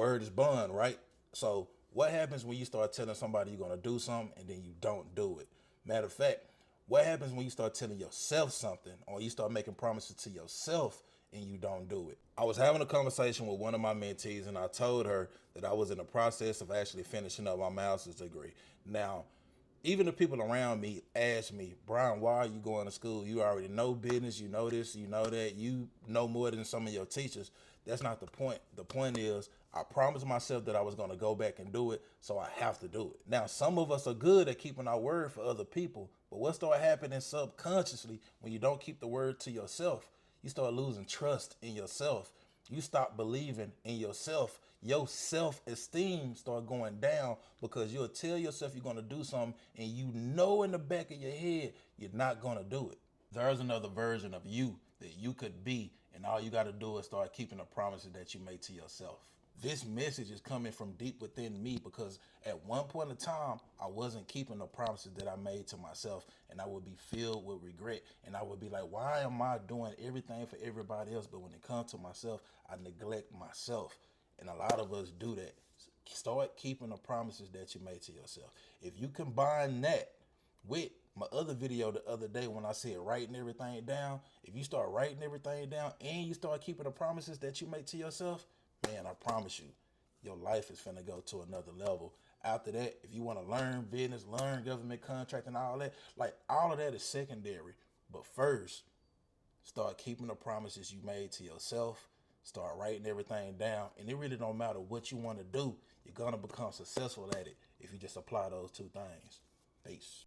word is bond, right? So what happens when you start telling somebody you're gonna do something and then you don't do it? Matter of fact, what happens when you start telling yourself something or you start making promises to yourself and you don't do it? I was having a conversation with one of my mentees and I told her that I was in the process of actually finishing up my master's degree. Now, even the people around me ask me, Brian, why are you going to school? You already know business, you know this, you know that, you know more than some of your teachers. That's not the point. The point is, I promised myself that I was going to go back and do it, so I have to do it. Now, some of us are good at keeping our word for other people, but what start happening subconsciously when you don't keep the word to yourself? You start losing trust in yourself. You stop believing in yourself. Your self-esteem start going down because you'll tell yourself you're gonna do something and you know in the back of your head you're not gonna do it. There's another version of you that you could be, and all you gotta do is start keeping the promises that you made to yourself. This message is coming from deep within me because at one point in time, I wasn't keeping the promises that I made to myself, and I would be filled with regret. And I would be like, why am I doing everything for everybody else? But when it comes to myself, I neglect myself. And a lot of us do that. Start keeping the promises that you made to yourself. If you combine that with my other video the other day when I said writing everything down, if you start writing everything down and you start keeping the promises that you make to yourself, man, I promise you, your life is finna go to another level. After that, if you want to learn business, learn government contract and all that, like all of that is secondary. But first, start keeping the promises you made to yourself. Start writing everything down. And it really don't matter what you want to do. You're going to become successful at it if you just apply those two things. Peace.